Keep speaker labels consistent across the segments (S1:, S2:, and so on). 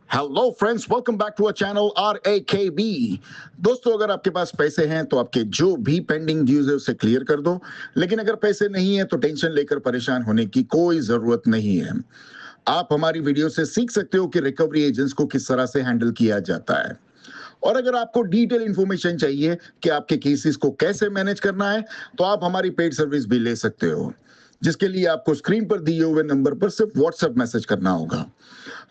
S1: Hello friends, welcome back to our channel RAKB। दोस्तों, अगर आपके पास पैसे हैं तो आपके जो भी पेंडिंग ड्यूज है उसे क्लियर कर दो, लेकिन अगर पैसे नहीं है तो टेंशन लेकर परेशान होने की कोई जरूरत नहीं है। आप हमारी वीडियो से सीख सकते हो कि रिकवरी एजेंट्स को किस तरह से हैंडल किया जाता है। और अगर आपको डिटेल इंफॉर्मेशन चाहिए कि आपके केसेस को कैसे मैनेज करना है, तो आप हमारी पेड सर्विस भी ले सकते हो, जिसके लिए आपको स्क्रीन पर दिए हुए नंबर पर सिर्फ व्हाट्सएप मैसेज करना होगा।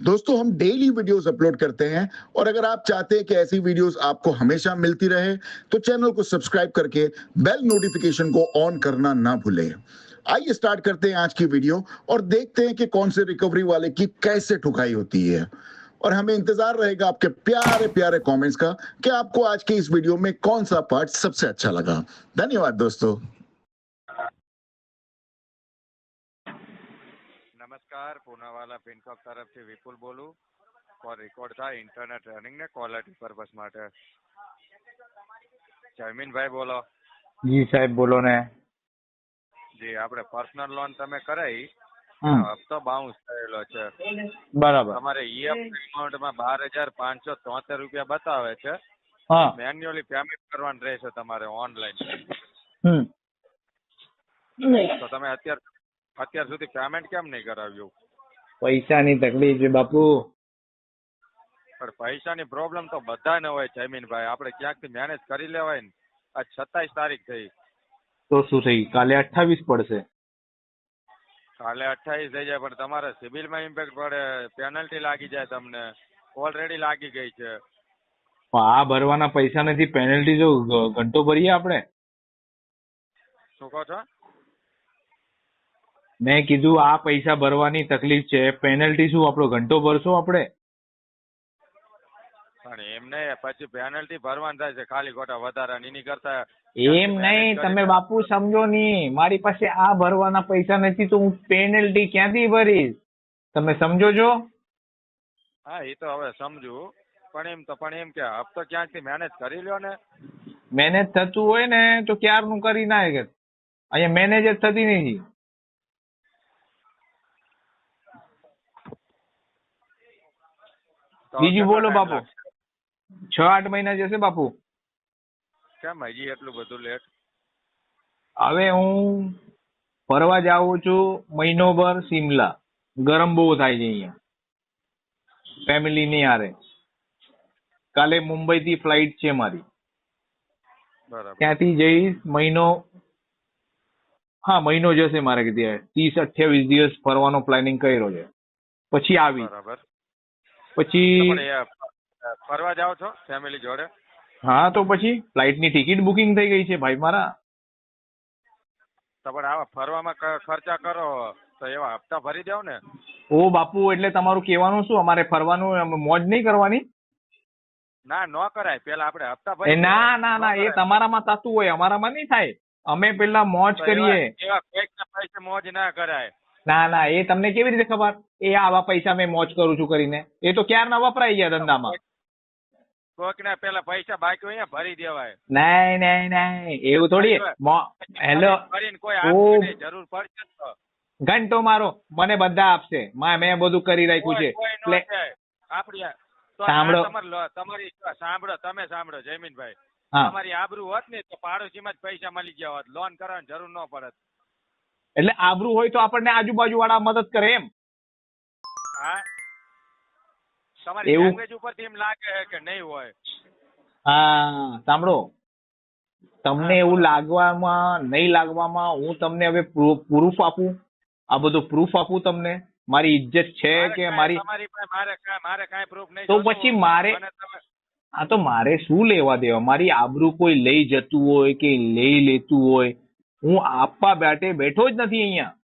S1: दोस्तों, हम डेली वीडियोस अपलोड करते हैं, और अगर आप चाहते हैं कि ऐसी वीडियोस आपको हमेशा मिलती रहे तो चैनल को सब्सक्राइब करके बेल नोटिफिकेशन को ऑन करना ना भूलें। आइए स्टार्ट करते हैं आज की वीडियो और देखते हैं कि कौन से रिकवरी वाले की कैसे ठुकाई होती है। और हमें इंतजार रहेगा आपके प्यारे प्यारे कमेंट्स का कि आपको आज के इस वीडियो में कौन सा पार्ट सबसे अच्छा लगा। धन्यवाद दोस्तों।
S2: नमस्कार, पूनावाला पिनकॉक तरफથી વિપુલ બોલું. કોલ રેકોર્ડ થાય ઇન્ટરનેટ રનિંગ ને ક્વોલિટી પર્પસ માટે. જયમીનભાઈ બોલો.
S3: જી સાહેબ બોલો ને.
S2: જી, આપણે પર્સનલ લોન તમે કરાઈ, હપ્તો બાઉન્સ થયેલો છે.
S3: બરાબર.
S2: તમારે ઈએમઆઈ અમાઉન્ટમાં 12,573 રૂપિયા બતાવે છે.
S3: હા,
S2: મેન્યુઅલી પેમેન્ટ કરવાનું રહેશે તમારે ઓનલાઈન. તો તમે અત્યાર સુધી પેમેન્ટ કેમ નહીં કરાવ્યું?
S3: પૈસાની તકલીફ છે બાપુ.
S2: પણ પૈસાની પ્રોબ્લેમ તો બધાને હોય જયમીનભાઈ. આપણે ક્યાંકથી મેનેજ કરી લેવાય ને. આજ 27 તારીખ થઈ.
S3: તો શું થઈ? કાલે 28 પડશે.
S2: કાલે 28 થઈ જાય, પણ તમારે સિબિલમાં ઇમ્પેક્ટ પડે, પેનલ્ટી લાગી જાય તમને. ઓલરેડી લાગી ગઈ છે.
S3: પણ આ ભરવાના પૈસા નથી, પેનલ્ટી જો ઘંટો ભરીએ આપણે.
S2: શું કહો છો?
S3: મેં કીધું આ પૈસા ભરવાની તકલીફ છે, પેનલ્ટી શું આપણો ઘંટો ભરશો આપણે?
S2: પણ એમ નહીં, પછી પેનલ્ટી ભરવાની થાય છે ખાલી ખોટા વધારાની. એની કરતા
S3: એમ નહીં, તમે બાપુ સમજો નહીં. મારી પાસે આ ભરવાના પૈસા નથી તો હું પેનલ્ટી ક્યાંથી ભરીશ? તમે સમજો છો?
S2: હા, એ તો હવે સમજુ. પણ એમ કે હપ્તો ક્યાંકથી મેનેજ કરી લ્યો ને.
S3: મેનેજ થતું હોય ને તો ક્યારનું કરી નાખે. અહીંયા મેનેજ જ થતી નથી. બીજું બોલો બાપુ. 6-8 મહિના જશે બાપુ.
S2: કેમ હજી એટલું બધું લેટ?
S3: હવે હું ફરવા જાઉં છું મહિનોભર સિમલા. ગરમ બહુ થાય છે અહીંયા, ફેમિલી ની હારે. કાલે મુંબઈ થી ફ્લાઇટ છે મારી.
S2: બરાબર.
S3: ત્યાંથી જઈશ મહિનો જશે મારે કે ત્યાં 30-28 દિવસ ફરવાનો પ્લાનિંગ કર્યો છે. પછી આવી
S2: બરાબર.
S3: પછી
S2: ફરવા જાઓ છો ફેમિલી જોડે?
S3: હા, તો પછી ફ્લાઇટ ની ટિકિટ બુકિંગ થઈ ગઈ છે ભાઈ મારા.
S2: તો પણ આવા ફરવામાં ખર્ચા કરો તો એવા હપ્તા ભરી દેવ ને.
S3: ઓ બાપુ, એટલે તમારું કહેવાનું શું? અમારે ફરવાનું મોજ નહીં કરવાની?
S2: ના, ન કરાય. પેલા આપણે હપ્તા ભરી.
S3: ના, એ તમારામાં થતું હોય, અમારામાં નહીં થાય. અમે પેલા મોજ કરીએ.
S2: એવા કોઈકના પૈસે મોજ ના કરાય.
S3: ના, એ તમને કેવી રીતે ખબર? એ આવા પૈસા મેં મોજ કરું છું કરીને? એ તો ક્યારના વપરાઈ ગયા ધંધામાં.
S2: કોઈકના પેલા પૈસા બાકી હોય ભરી દેવાય.
S3: નહીં, એવું થોડી. હેલો,
S2: કરીને કોઈ આપવાની જરૂર પડશે તો
S3: ઘંટો મારો મને બધા આપશે. મેં બધું કરી રાખ્યું છે.
S2: આપડી
S3: સાંભળો,
S2: તમે સાંભળો જયમીનભાઈ.
S3: હા,
S2: તમારી આબરૂ હોત ને તો પાડોશીમાં જ પૈસા મળી ગયા હોત. લોન કરવાની જરૂર ન પડત.
S3: એટલે આબરૂ હોય તો આપણને આજુબાજુ વાળા મદદ કરે એમ?
S2: હા, તમારી
S3: એવું
S2: લેંગ્વેજ ઉપરથી એમ લાગે કે નહીં હોય.
S3: હા, સાંભળો, તમને એવું લાગવામાં નહીં લાગવામાં હું તમને હવે પ્રૂફ આપું. આ બધું પ્રૂફ આપું તમને. મારી ઇજ્જત છે કે મારી?
S2: મારે કાંઈ પ્રૂફ નહીં.
S3: તો પછી મારે તો મારે શું લેવા દેવા? મારી આબરૂ કોઈ લઈ જતું હોય કે લઈ લેતું હોય, હું આપવા બેઠો જ નથી અહીંયા.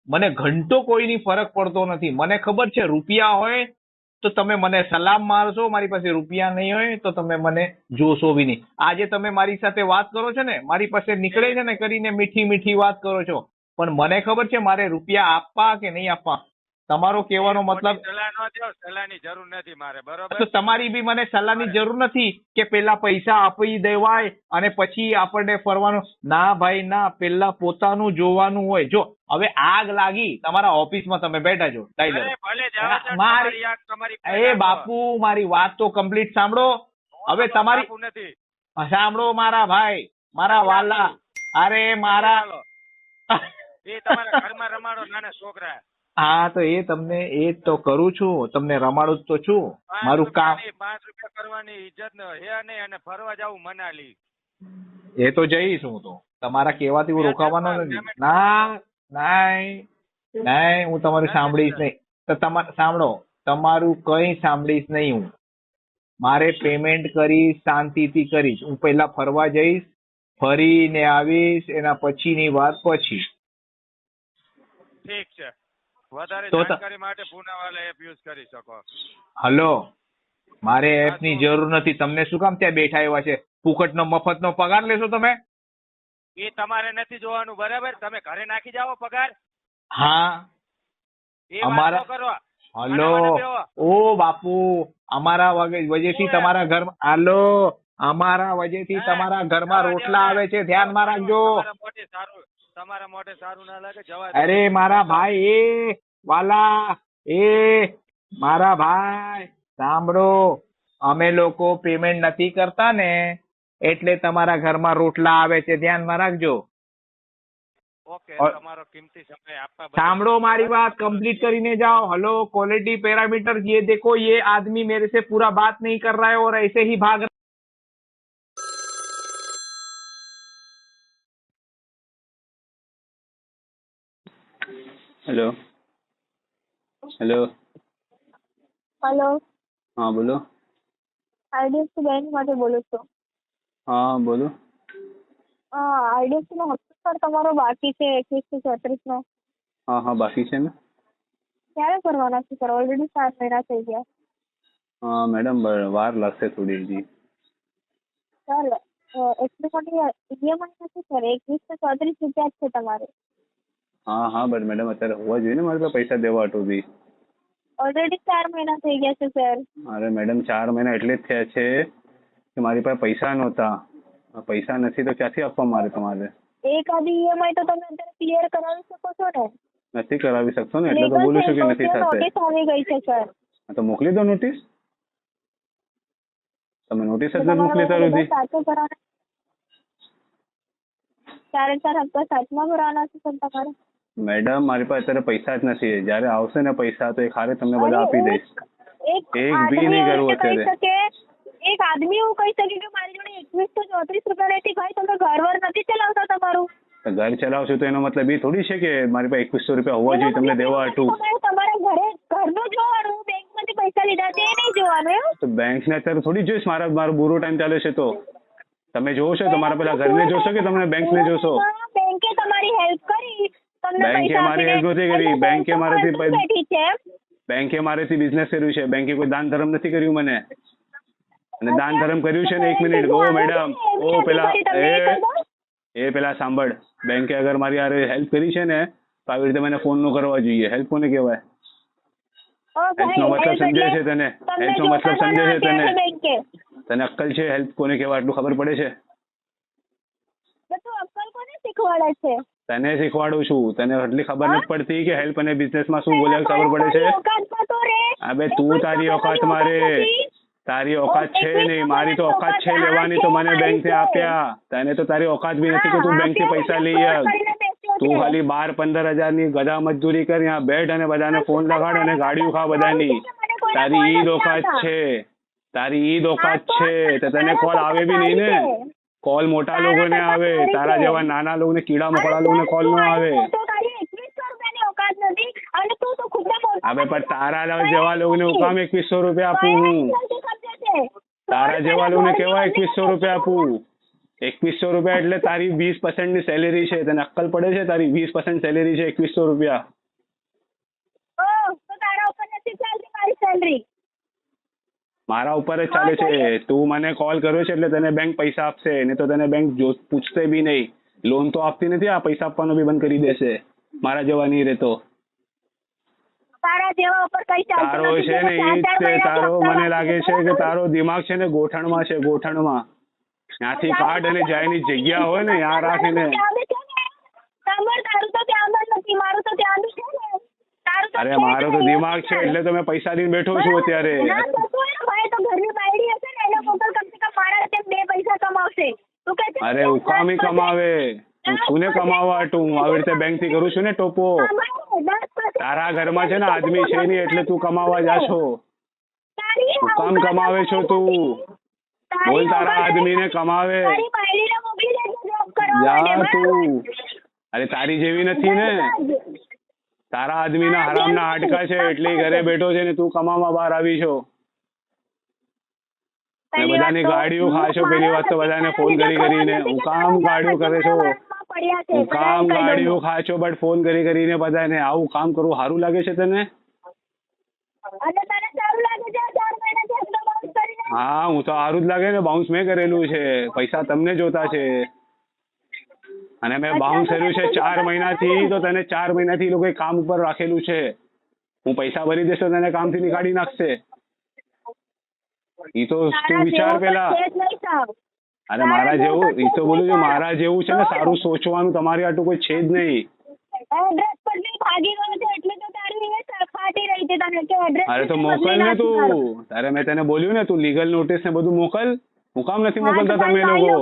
S3: મને ઘંટો કોઈની ફરક પડતો નથી. મને ખબર છે રૂપિયા હોય તો તમે મને સલામ મારશો, મારી પાસે રૂપિયા નહીં હોય તો તમે મને જોશો બી નહીં. આજે તમે મારી સાથે વાત કરો છો ને, મારી પાસે નીકળે છે ને કરીને મીઠી મીઠી વાત કરો છો, પણ મને ખબર છે મારે રૂપિયા આપવા કે નહીં આપવા. તમારો કહેવાનો મતલબ
S2: સલાહ ન દો, સલાહની જરૂર નથી મારે, બરોબર?
S3: તો તમારી બી મને સલાહની જરૂર નથી કે પેલા પૈસા આપી દેવાય અને પછી આપણને ફરવાનું. ના ભાઈ ના, પેલા પોતાનું જોવાનું હોય. જો હવે આગ લાગી તમારા ઓફિસમાં, તમે બેઠા છો ટાઈગર,
S2: અરે ભલે જવા દો,
S3: મારી
S2: તમારી આગ તમારી
S3: એ
S2: પહેલા
S3: બાપુ મારી વાત તો કમ્પ્લીટ સાંભળો.
S2: કહો.
S3: હવે તમારી
S2: બાપુ નથી.
S3: સાંભળો મારા ભાઈ, મારા વાલા, અરે મારા
S2: ચાલો. એ તમારા ઘરમાં રમાડો નાના છોકરા.
S3: હા તો એ તમને એ જ તો કરું છું, તમને રમાડું જ તો છું. મારું કામ
S2: 5 રૂપિયા કરવાની ઇજ્જત હે નહીં, અને ફરવા જાવું મનાલી.
S3: એ તો જઈશ હું તો, તમારા કહેવાથી હું રોકાવાનો નથી. ના નહીં, હું તમારું સાંભળીશ નહીં. તો સાંભળો, તમારું કઈ સાંભળીશ નહીં હું. મારે પેમેન્ટ કરીશ, શાંતિથી કરીશ. હું પહેલા ફરવા જઈશ, ફરીને આવીશ, એના પછીની વાત પછી.
S2: ઠીક છે. વધારે
S3: તો
S2: જાણકારી માટે પૂનાવાલા એપ યુઝ કરી શકો.
S3: હલો, મારે એપ ની જરૂર નથી. તમને શું કામ ત્યાં બેઠા એવા છે? ફુકટનો મફતનો પગાર લેશો તમે?
S2: એ તમારે નથી જોવાનું, બરાબર? તમે ઘરે નાખી જાઓ પગાર.
S3: હા,
S2: એ વાત
S3: અમારા
S2: ન કરો.
S3: હલો, ઓ બાપુ, અમારા વજેથી તમારા ઘરમાં, હાલો, અમારા વજેથી તમારા ઘરમાં રોટલા આવે છે, ધ્યાનમાં રાખજો.
S2: તમારા મોઢે સારું ના લાગે, જવા દો.
S3: અરે મારા ભાઈ, એ વાલા, એ મારા ભાઈ સાંભળો, અમે લોકો પેમેન્ટ નથી કરતા ને એટલે તમારા ઘરમાં રોટલા આવે છે, ધ્યાનમાં રાખજો.
S2: ઓકે, તમારો કિંમતી સમય આપવા બદલ
S3: સાંભળો મારી बात कंप्लीट કરીને जाओ. हेलो, क्वालिटी पैरामीटर ये देखो, ये आदमी मेरे से पूरा बात नहीं कर रहा है और ऐसे ही भाग रहा है.
S4: हेलो हेलो
S5: हेलो,
S4: हाँ बोलो.
S5: आईडीएफसी बैंक માંથી બોલું છું.
S4: हाँ बोलो.
S5: આઈડીએફસી નો હપ્તો સર તમારો બાકી છે 21 થી 34 નો.
S4: हाँ हाँ बाकी है ना.
S5: ક્યારે ભરવાના છે સર? ઓલરેડી 7 મહિના થઈ ગયા.
S4: हाँ मैडम વાર લાગશે થોડી હજી.
S5: સર એટલી મોટી ઈએમઆઈ નથી સર, 21 થી 34 રૂપિયા જ છે તમારે.
S4: हाँ हाँ બટ મેડમ અત્યારે હોવા જોઈએ ને મારે તો પૈસા દેવા હતું બી.
S5: ઓલરેડી 4 મહિના થઈ ગયા છે સર.
S4: અરે મેડમ 4 મહિના એટલે જ થયા છે કે મારી પાસે પૈસા નહોતા. પૈસા નથી તો ક્યાંથી આપવા મારે તમારે?
S5: એક આધી ઈએમઆઈ તો તમે અત્યારે ક્લિયર કરાવી શકો છો ને?
S4: નથી કરાવી શકતો ને, એટલે તો બોલું છું કે નથી થશે.
S5: નોટિસ આવી ગઈ છે સર.
S4: તો મોકલી દો નોટિસ. તમે નોટિસ જ નથી મોકલી ત્યાં સુધી.
S5: સાચો ભરવાના, ત્યારે સર હપ્તા સાચમાં ભરવાના છે સર તમારે.
S4: મેડમ મારી પાસે અત્યારે પૈસા જ નથી. જ્યારે આવશે ને પૈસા તો એક હારે તમને બધા આપી દઈશ. એક બી નહીં કરવું અત્યારે.
S5: એક આદમી એવું કહી શકે કે મારી જોડે 21 થી 34 રૂપિયા નથી. ભાઈ તમે ઘર નથી ચલાવતા તમારું?
S4: ઘર ચલાવશો તો એનો મતલબ એ થોડી છે કે મારી પાસે 2100 રૂપિયા હોવા જોઈએ તમને દેવા હતું.
S5: તમારે ઘરનું જોવાનું, બેંકમાંથી પૈસા લીધા તે નહીં જોવાનું.
S4: તો બેંક ને અત્યારે થોડી જોઈશ. મારો બુરો ટાઈમ ચાલે છે તો તમે જોવો છો તમારા પેલા ઘરને જોશો કે તમને બેંક ને જોશો?
S5: બેંકે તમારી હેલ્પ કરી,
S4: બેંકે મારી હેલ્પ નથી કરી. બેંકે મારેથી બિઝનેસ કર્યું છે. બેંકે કોઈ દાન ધર્મ નથી કર્યું મને. અને દાન ધર્મ કર્યું છે ને, 1 મિનિટ, ઓ મેડમ, ઓ પેલા એ પેલા સાંભળ, બેંકે અગર મારી યાર હેલ્પ કરી છે ને તો આવી રીતે મને ફોન નો કરવા જોઈએ. હેલ્પ કોને કહેવાય? હેલ્પ નો મતલબ સમજે છે તને? હેલ્પ નો મતલબ સમજે છે તને? તને અક્કલ છે હેલ્પ કોને કહેવાય? આટલું ખબર પડે છે?
S5: અક્કલ કોને શીખવાડે છે?
S4: તને શીખવાડું છું. તને એટલી ખબર નથી પડતી કે હેલ્પ અને બિઝનેસ માં શું બોલ્યા ખબર પડે છે? અબે તું તારી ઓકાતમાં રે. તારી ઓકાત છે નહીં, મારી તો ઓકાત છે લેવાની, તો મને બેંક થી આપ્યા. તને તો તારી ઓકાત બી નથી કે તું બેંક થી પૈસા લઈ આવ. તું ખાલી 12-15 હજારની ગધા મજદૂરી કર, ત્યાં બેઠ અને બધાને ફોન લગાડ અને ગાડીઓ ખા બધાની. તારી ઈ ઓકાત છે, તારી ઈ ઓકાત છે. તો તને કોલ આવે બી નહીં ને. કોલ મોટા લોકોને આવે, તારા જેવા નાના લોકોને, કીડા મકોડા લોકોને કોલ ન આવે. હવે પણ તારા જેવા લોકોને હું કામ 2100 રૂપિયા આપું હું? તારા જેવા લોકોને કેવા 2100 રૂપિયા આપું? 2100 રૂપિયા એટલે તારી 20% ની સેલેરી છે. તને અક્કલ પડે છે? તારી 20% સેલેરી છે 2100 રૂપિયા. મારા ઉપર જ ચાલે છે. તું મને કોલ કર્યો છે એટલે તને બેંક પૈસા આપશે, નહીં તો તને બેંક પૂછશે બી નહીં. લોન તો આપતી નથી, આ પૈસા આપવાનું બી બંધ કરી દેશે મારા જેવા નહીં રહેતો.
S5: તારા જેવા ઉપર કઈ ચાલતું
S4: તારો
S5: નથી.
S4: છે ને
S5: જેને
S4: ઈ જ
S5: 4-4
S4: તે તારો
S5: મહિનાથી
S4: મને
S5: હપ્તા
S4: લાગે છે કે તારો દિમાગ છે ને ગોઠણમાં છે, ગોઠણમાં. ત્યાંથી કાઢ અને જાયની જગ્યા હોય ને યાર રાખીને.
S5: તારું તો ત્યાં જ નથી, મારું તો ત્યાં જ છે ને. તારું તો
S4: અરે
S5: છે જ
S4: મારો તો
S5: નહીં.
S4: દિમાગ છે એટલે તો મેં પૈસા લઈને બેઠો છું અત્યારે.
S5: ના થતું હોય ને ભાઈ તો ઘરની બાયડી હશે ને એને મોકલ, કમસે કમ મારા ત્યાં 2 પૈસા કમાવશે. તું કહે છે
S4: અરે ઉકામી કમાવે, તું ને કમાવા તું આવી રીતે બેંક થી કરું છું ને ટોપો. તારા ઘરમાં છે ને આદમી છે નહીં એટલે તું કમાવા જા છો. તું કામ કમાવે છો તું. બોલ તારા આદમીને કમાવે
S5: તારી બાયડીને મોકલી દેજો જોબ કરવા
S4: જા
S5: માટે,
S4: તું.
S5: બરાબર?
S4: અરે તારી જેવી નથી ને. તારા આદમીના હરામના હાડકા છે એટલે ઈ ઘરે બેઠો છે ને તું કમાવા બહાર આવી છો. ને બધાની ગાડીઓ ખાશો. પેલી વાત તો બધાને ફોન કરીને હું કામ ગાડીઓ કરે છો, હું કામ ગાડીઓ ખાશો, બટ ફોન કરીને બધાને આવું કામ કરવું સારું લાગે છે તને?
S5: અને તને સારું લાગે છે 4 મહિનાથી હપ્તા બાઉન્સ કરીને?
S4: હા હું તો સારું જ લાગે ને. બાઉન્સ મેં કરેલું છે, પૈસા તમને જોતા છે અને મેં બાઉન્સ કર્યું છે 4 મહિનાથી. તો તને 4 મહિનાથી એ લોકોએ કામ ઉપર રાખેલું છે. હું પૈસા ભરી દઈશ તો તને કામથી નીકાળી નાખશે. ઈ તો તું વિચાર પેલા. અરે મારા જેવું, ઈ તો બોલું છું મારા જેવું છે ને સારું સોચવાનું તમારી આટલું કોઈ છે જ નહીં.
S5: એડ્રેસ પર બી ભાગી ગયો છે એટલે તો તારી એ ફાટી રહી છે તને કે એડ્રેસ.
S4: અરે તો મોકલ ને તું. તારે મેં તને બોલ્યું ને તું લીગલ નોટિસ ને બધું મોકલ. હું કામ નથી મોકલતા તમે લોકો?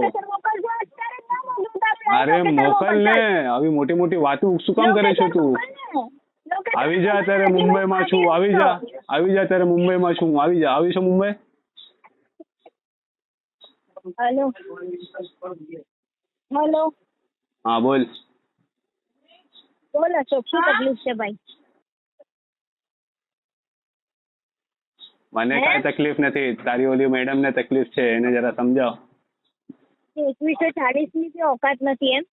S4: અરે મોકલ ને. આવી મોટી મોટી વાતો શું કામ કરે છો તું? આવી જા અત્યારે મુંબઈમાં છું. આવી જા અત્યારે મુંબઈમાં છું. આવી છો મુંબઈ?
S5: હેલો હેલો
S4: હા બોલ.
S5: બોલો શું તકલીફ છે ભાઈ?
S4: મને કઈ તકલીફ નથી. તારી ઓલી મેડમ ને તકલીફ છે, એને જરા સમજાવ.
S5: 2140 ની બી ઓકાત નથી એમ?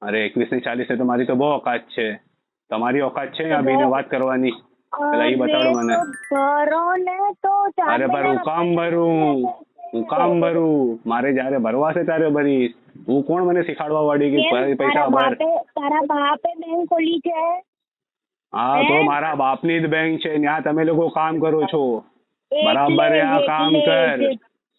S4: અરે 2140 તો મારી તો બહુ ઓકાત છે. તમારી ઓકાત છે આ બેને વાત કરવાની? પેલા ઈ બતાડો મને.
S5: ભરો ને તો
S4: અરે પર હું કામ ભરું? મારે જયારે ભરવા છે ત્યારે ભરીશ. હું કોણ મને શીખાડવા વાળી કે પૈસા ભર?
S5: તારા બાપે બેંક ખોલી છે?
S4: હા તો મારા બાપની જ બેંક છે. ત્યાં તમે લોકો કામ કરો છો બરાબર. આ કામ કર.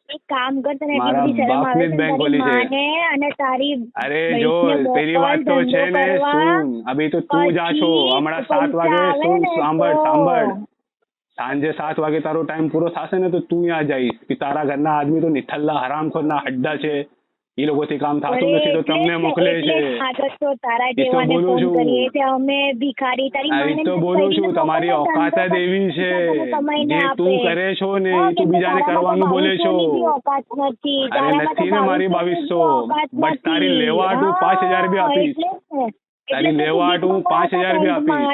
S5: એક કામ કર, તને
S4: મારા બાપની જ બેંક ખોલી છે.
S5: અને તારી
S4: અરે જો પેલી વાત તો છે ને સુન. અભી તો તું જા છો. હમણાં 7 વાગે સુન, સાંભળ. સાંજે 7 વાગે તારો ટાઈમ પૂરો થશે ને તો તું ત્યાં જઈશ. કે તારા ઘરના આદમી તો નિઠલ્લા હરામખોરના હડ્ડા છે. એ લોકોથી કામ થતું નથી તો તમને મોકલે છે. એ તો બોલું છું. તો બોલું છું તમારી ઓકાત જ એવી છે. જે તું કરે છો ને તું બીજાને કરવાનું બોલે છો. અરે નથી ને મારી 2200, બટ તારી લેવા હાટું 5000 બી આપીશ. તારી લેવા હાટું 5000 બી આપીશ.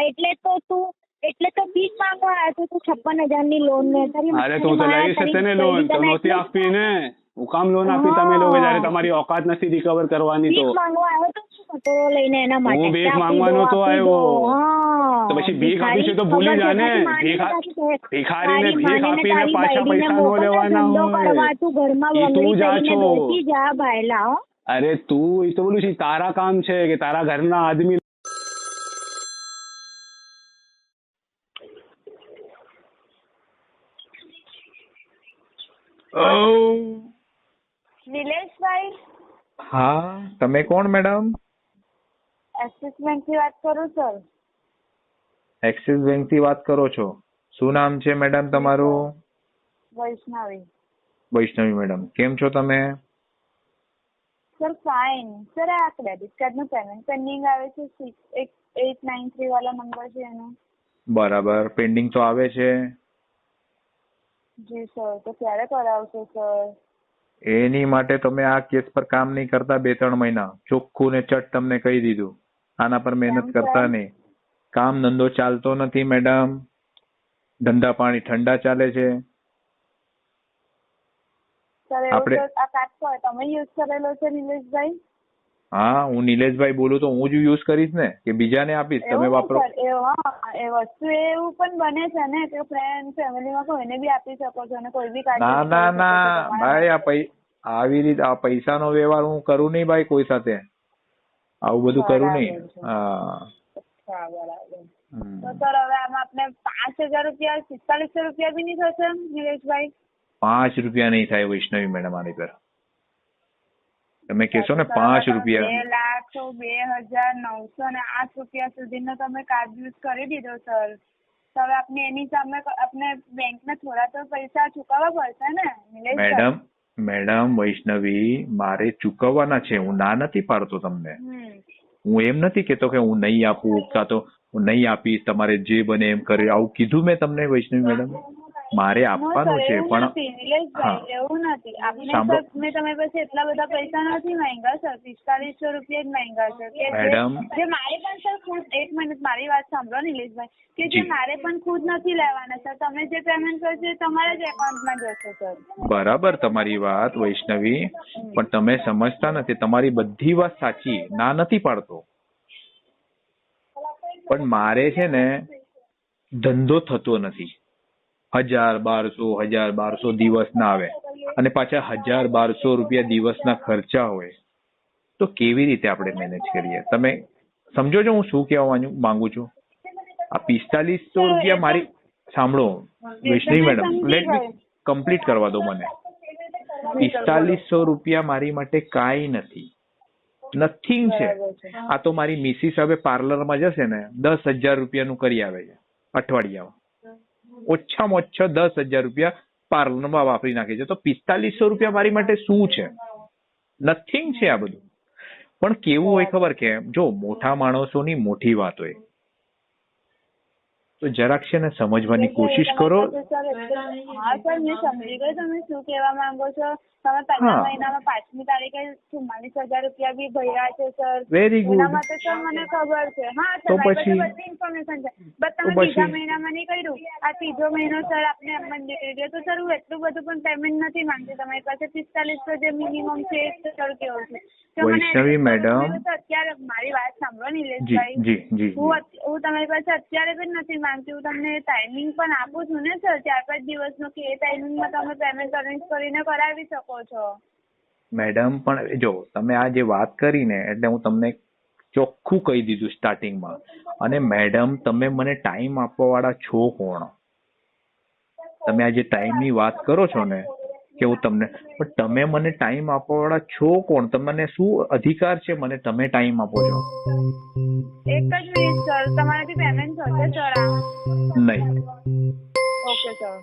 S5: એટલે તો ભીખ માંગવા આવ્યો તું 56,000 ની લોન ને.
S4: અરે તું તો લઈ શકે ને લોન, તો નહોતી આપી ને. હું કામ લોન આપી તમે લોકો જયારે તમારી ઓકાત નથી રિકવર કરવાની? તો
S5: ભીખ માંગવા આવ્યો તો કટોરો લઈને એના માટે.
S4: હું ભીખ માંગવાનો તો આવ્યો તો પછી ભીખ આપીશું તો ભૂલી જા ને. ભિખારીને ભીખ આપીને પાછા પૈસા નો લેવાના હોય. તું જા છો. અરે તું એ તો બોલું છે તારા કામ છે કે તારા ઘરના આદમી.
S5: નિલેશભાઈ?
S3: હા તમે કોણ મેડમ?
S5: એક્સિસ બેંક થી વાત કરું સર.
S3: એક્સિસ બેંક થી વાત કરો છો? શું નામ છે મેડમ તમારું?
S5: વૈષ્ણવી.
S3: વૈષ્ણવી મેડમ, કેમ છો તમે?
S5: Sir fine. સર આ ક્રેડિટ કાર્ડ નું પેમેન્ટ પેન્ડિંગ આવે છે, 6893 વાળા નંબર છે એનો.
S3: બરાબર, પેન્ડિંગ તો આવે છે.
S5: જી સર, તો ક્યારે કરાવશો સર?
S3: એની માટે તમે આ કેસ પર કામ નહીં કરતા 2-3 મહિના. ચોખ્ખું ને ચટ તમને કહી દીધું. આના પર મહેનત કરતા નહીં. કામ ધંધો ચાલતો નથી મેડમ. ધંધા પાણી ઠંડા ચાલે છે.
S5: આપણે આ કાર્ડ તમે યુઝ કરેલો છે નિલેશભાઈ?
S3: હા, હું નિલેશભાઈ બોલું તો હું જ યુઝ કરીશ ને કે બીજાને આપીશ? તમે વાપરો.
S5: એ વસ્તુ એવું પણ બને છે ને કે ફ્રેન્ડ ફેમિલીમાં કોઈને બી આપી શકો છો અને કોઈ બી કાર્ડ.
S3: ના ભાઈ, આવી રીતે આ પૈસાનો વ્યવહાર હું કરું નહીં ભાઈ કોઈ સાથે. આવું બધું કરું નહીં. હા
S5: બરાબર. તો સર હવે આમાં આપણે 5,000 રૂપિયા 4500 રૂપિયા બી નહીં થશે નિલેશભાઈ?
S3: 5 રૂપિયા નહીં થાય વૈષ્ણવી મેડમ આની પર. તમે કહેશો ને 5 રૂપિયા.
S5: 2,02,908 રૂપિયા સુધીનો તમે કાર્ડ યુઝ કરી દીધો સર. તો હવે આપણે એની સામે આપણે બેંકને થોડા તો પૈસા ચૂકવવા પડશે ને નિલેશભાઈ?
S3: મેડમ વૈષ્ણવી મારે ચૂકવવાના છે, હું ના નથી પાડતો તમને. હું એમ નથી કેતો કે હું નહીં આપું કાં તો હું નહીં આપીશ, તમારે જે બને એમ કરે, આવું કીધું મેં તમને વૈષ્ણવી મેડમ? મારે આપવાનું છે પણ
S5: નિલેશભાઈ એવું નથી. આપણે મેં તમે પાસે એટલા બધા પૈસા નથી માંગ્યા સર, 4500 રૂપિયા જ માંગ્યા છે કે
S3: મેડમ
S5: જે મારે પણ સર ખુદ, એક મિનિટ મારી વાત સાંભળો નિલેશભાઈ, કે જે મારે પણ ખુદ નથી લેવાના સર. તમે જે પેમેન્ટ કરશો એ તમારા જ એકાઉન્ટમાં જશે સર.
S3: બરાબર તમારી વાત વૈષ્ણવી, પણ તમે સમજતા નથી. તમારી બધી વાત સાચી, ના નથી પાડતો, પણ મારે છે ને ધંધો થતો નથી. 1,000-1,200 દિવસના આવે અને પાછા 1,000-1,200 રૂપિયા દિવસના ખર્ચા હોય તો કેવી રીતે આપણે મેનેજ કરીએ? તમે સમજો છો હું શું કહેવા માંગુ છું? આ 4500 રૂપિયા મારી, સાંભળો વૈષ્ણવી મેડમ, લેટ મી કમ્પ્લીટ કરવા દો મને. 4500 રૂપિયા મારી માટે કાંઈ નથી, નથિંગ છે. આ તો મારી મિસિસ હવે પાર્લરમાં જશે ને 10,000 રૂપિયાનું કરી આવે છે અઠવાડિયામાં. ઓછામાં ઓછા 10,000 રૂપિયા પાર્લરમાં વાપરી નાખે છે. તો 4500 રૂપિયા મારી માટે શું છે? નથિંગ છે આ બધું. પણ કેવું હોય ખબર કે જો મોટા માણસોની મોટી વાત હોય તો જરાક છે ને સમજવાની કોશિશ કરો.
S5: હા સર મેં સમજી ગઈ તમે શું કહેવા માંગો છો. તમે પહેલા મહિનામાં 5મી તારીખે 44,000 રૂપિયા બી ભર્યા છે સર.
S3: Very good.
S5: એના માટે સર મને ખબર છે. હા સર મારી પાસે બધી ઇન્ફોર્મેશન છે. બટ તમે બીજા મહિનામાં નહીં કર્યું, આ ત્રીજો મહિનો સર આપને એમ જ નીકળી ગયો. તો સર હું એટલું બધું પણ પેમેન્ટ નથી માંગતી તમારી પાસે. 4500 જે મિનિમમ છે એ સર કેવું છે.
S3: વૈષ્ણવી મેડમ
S5: અત્યારે મારી વાત સાંભળો નિલેશભાઈ, હું તમારી પાસે અત્યારે પણ નથી માંગતી. હું તમને ટાઈમિંગ પણ આપું છું ને સર 4-5 દિવસનો, કે એ ટાઈમિંગમાં તમે પેમેન્ટ અરેન્જ કરીને કરાવી શકો છો.
S3: મેડમ પણ જો તમે આ જે વાત કરી ને એટલે હું તમને ચોખ્ખું કહી દીધું સ્ટાર્ટિંગમાં. અને મેડમ તમે મને ટાઈમ આપવા વાળા છો કોણ? તમે આ જે ટાઈમની વાત કરો છો ને કે હું તમને, પણ તમે મને ટાઈમ આપવા વાળા છો કોણ? તમને શું અધિકાર છે મને તમે ટાઈમ આપો છો?
S5: એક જ મિનિટ સર, તમારાથી પેમેન્ટ થશે સર? આ
S3: નહીં.
S5: Okay sir.